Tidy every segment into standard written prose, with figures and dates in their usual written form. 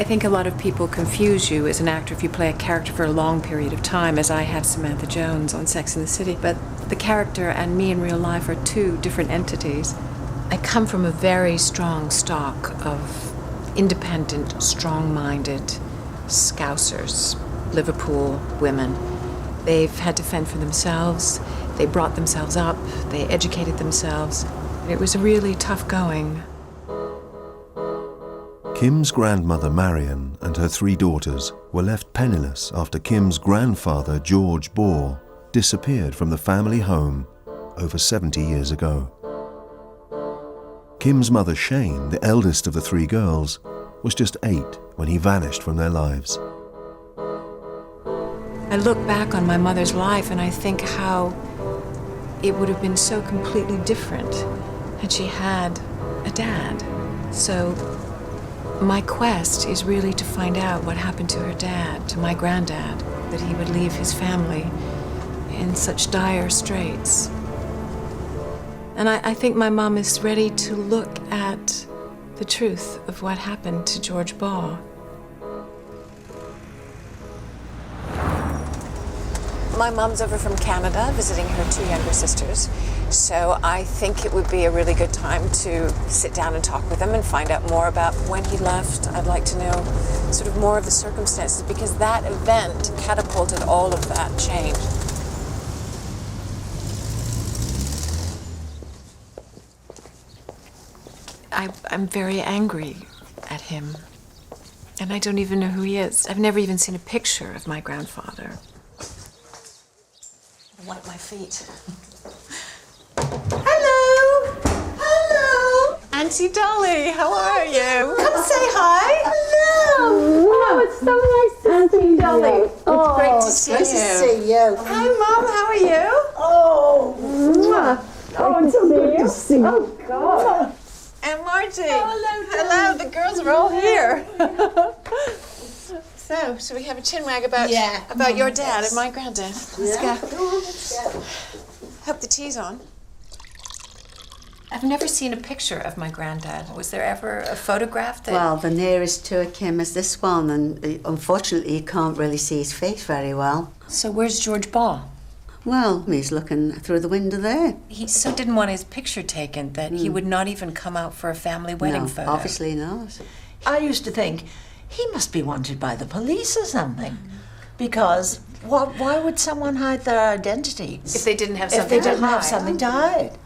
I think a lot of people confuse you as an actor if you play a character for a long period of time, as I had Samantha Jones on Sex and the City, but the character and me in real life are two different entities. I come from a very strong stock of independent, strong-minded scousers, Liverpool women. They've had to fend for themselves, they brought themselves up, they educated themselves. It was really tough going. Kim's grandmother Marion and her 3 daughters were left penniless after Kim's grandfather George Baugh disappeared from the family home over 70 years ago. Kim's mother Shane, the eldest of the 3 girls, was just 8 when he vanished from their lives. I look back on my mother's life and I think how it would have been so completely different had she had a dad. So my quest is really to find out what happened to her dad, to my granddad, that he would leave his family in such dire straits. And I think my mom is ready to look at the truth of what happened to George Baugh. My mom's over from Canada visiting her 2 younger sisters, so I think it would be a really good time to sit down and talk with them and find out more about when he left. I'd like to know sort of more of the circumstances, because that event catapulted all of that change. I'm very angry at him, and I don't even know who he is. I've never even seen a picture of my grandfather. I wipe my feet. Hello! Hello! Auntie Dolly, how are you? Come say hi! Hello! Oh, it's so nice to see you, Dolly. It's great to see you. Nice to see you. Hi, Mom, how are you? Oh! Oh, it's so good to see you. Oh, God. And Margie. Hello, Hello, the girls are all here. So, should we have a chinwag about your dad and my granddad? Let's go. Hope the tea's on. I've never seen a picture of my granddad. Was there ever a photograph that... Well, the nearest to it came is this one, and unfortunately you can't really see his face very well. So where's George Baugh? Well, he's looking through the window there. He so didn't want his picture taken that he would not even come out for a family wedding photo. Obviously not. I used to think he must be wanted by the police or something, because why would someone hide their identity If they didn't have if something they didn't to have hide. something to hide?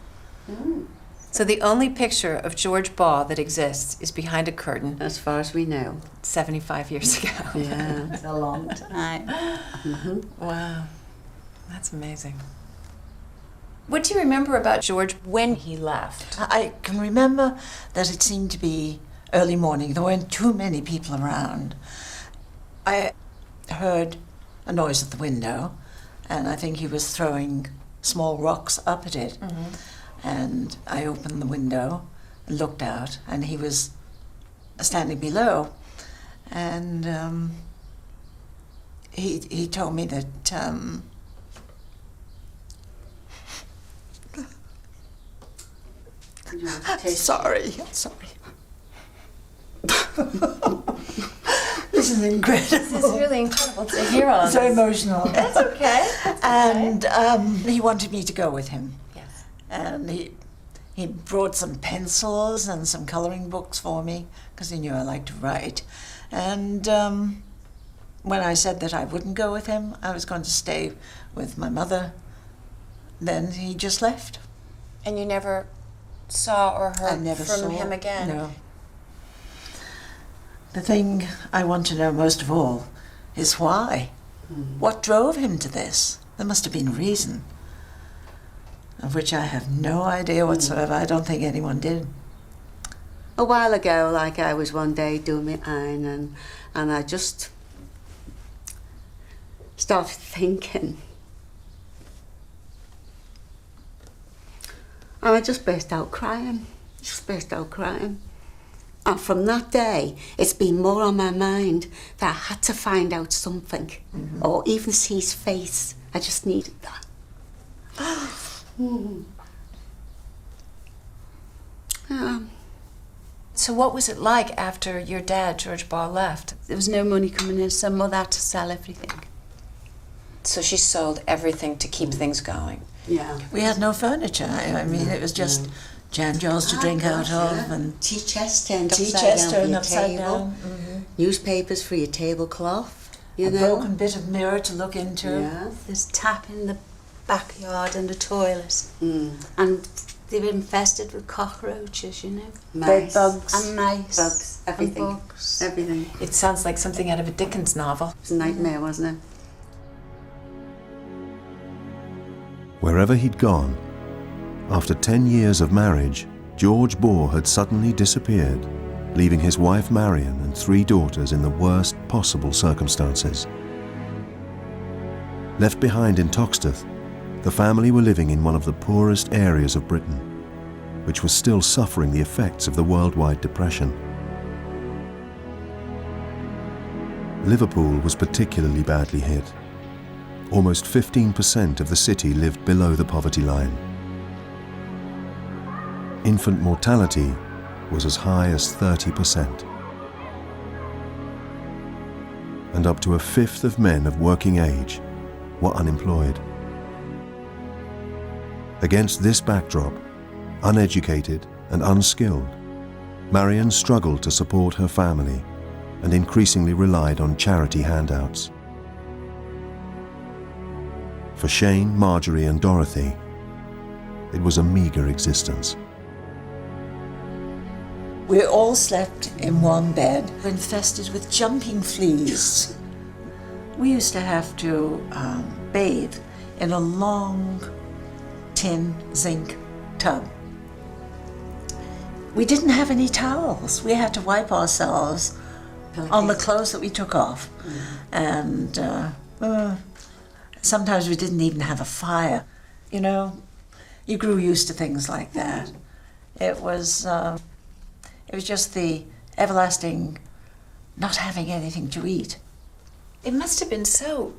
So the only picture of George Baugh that exists is behind a curtain As far as we know. 75 years ago. Yeah. It's a long time. Wow, that's amazing. What do you remember about George when he left? I can remember that it seemed to be early morning. There weren't too many people around. I heard a noise at the window, and I think he was throwing small rocks up at it. And I opened the window and looked out, and he was standing below. And he told me that sorry. This is incredible. This is really incredible to hear all So this. emotional. That's okay. And he wanted me to go with him. Yes. And he brought some pencils and some coloring books for me, because he knew I liked to write. And when I said that I wouldn't go with him, I was going to stay with my mother, then he just left. And you never saw or I heard never from saw him again? No. The thing I want to know most of all is why. What drove him to this? There must have been a reason, of which I have no idea whatsoever. I don't think anyone did. A while ago, like I was one day doing my iron, and I just started thinking. And I just burst out crying. And from that day, it's been more on my mind that I had to find out something, or even see his face. I just needed that. So what was it like after your dad, George Ball, left? There was no money coming in, so Mother had to sell everything. So she sold everything to keep things going. Yeah. We had no furniture. I mean, it was just jam jars to drink out of, and tea chests turned tea upside chest down turned for your upside table. down. Mm-hmm. Newspapers for your tablecloth. You A know? broken bit of mirror to look into. Yeah. There's tap in the backyard and the toilet. And they were infested with cockroaches, you know. Bed bugs. And mice. Bugs, everything. And bugs. Everything. It sounds like something out of a Dickens novel. It was a nightmare, wasn't it? Wherever he'd gone, after 10 years of marriage, George Ball had suddenly disappeared, leaving his wife Marion and 3 daughters in the worst possible circumstances. Left behind in Toxteth, the family were living in one of the poorest areas of Britain, which was still suffering the effects of the worldwide depression. Liverpool was particularly badly hit. Almost 15% of the city lived below the poverty line. Infant mortality was as high as 30%. And up to a fifth of men of working age were unemployed. Against this backdrop, uneducated and unskilled, Marion struggled to support her family and increasingly relied on charity handouts. For Shane, Marjorie and Dorothy, it was a meagre existence. We all slept in one bed, infested with jumping fleas. We used to have to bathe in a long tin zinc tub. We didn't have any towels. We had to wipe ourselves on the clothes that we took off. And sometimes we didn't even have a fire. You know, you grew used to things like that. It was just the everlasting not having anything to eat. It must have been so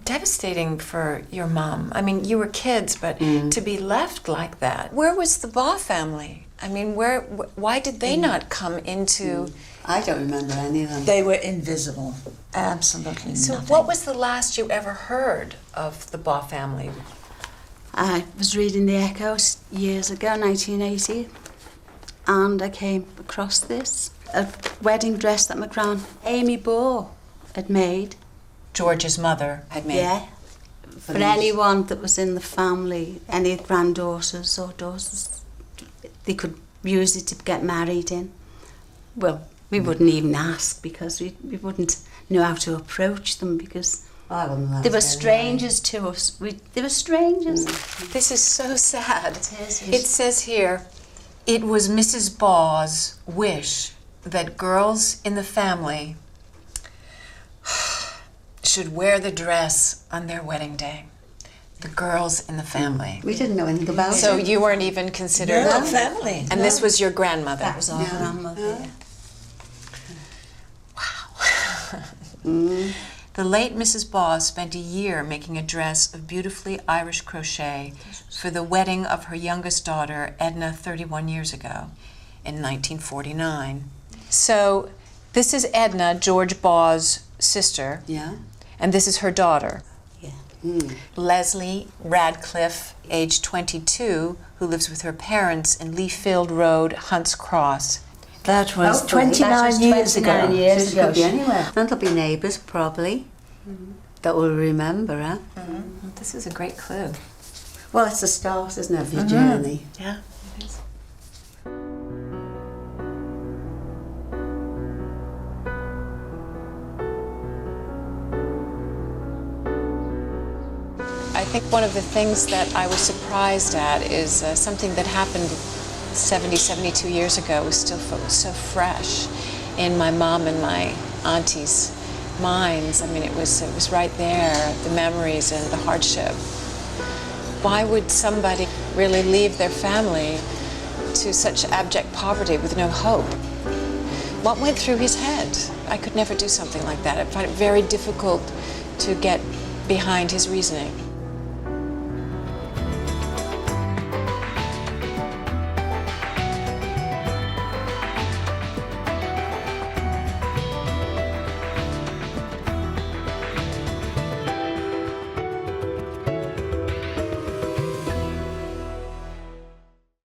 devastating for your mom. I mean, you were kids, but to be left like that. Where was the Baugh family? I mean, why did they not come into... I don't remember any of them. They were invisible. Absolutely So nothing. what was the last you ever heard of the Baugh family? I was reading the Echoes years ago, 1980, and I came across this, a wedding dress that my gran Amy Baugh had made. George's mother had made. Yeah. For anyone that was in the family, any granddaughters or daughters, they could use it to get married in. Well, we wouldn't even ask because we wouldn't know how to approach them because I wouldn't let they were them strangers to us. They were strangers. This is so sad. It is. It says here, it was Mrs. Baugh's wish that girls in the family should wear the dress on their wedding day. The girls in the family. We didn't know anything about So it. you weren't even considered... No, family. And this was your grandmother? That was our grandmother. Yeah. The late Mrs. Baugh spent a year making a dress of beautifully Irish crochet for the wedding of her youngest daughter, Edna, 31 years ago, in 1949. So this is Edna, George Baugh's sister, Yeah. and this is her daughter. Yeah. Leslie Radcliffe, age 22, who lives with her parents in Leafield Road, Hunts Cross. That was Okay, 29 that was years 29 ago. years So ago. it could be anywhere. And there'll be neighbours, probably, that will remember, huh? This is a great clue. Well, it's the start, isn't it, of your journey? Yeah, it is. I think one of the things that I was surprised at is something that happened 70, 72 years ago was still so fresh in my mom and my auntie's minds. I mean, it was right there, the memories and the hardship. Why would somebody really leave their family to such abject poverty with no hope? What went through his head? I could never do something like that. I find it very difficult to get behind his reasoning.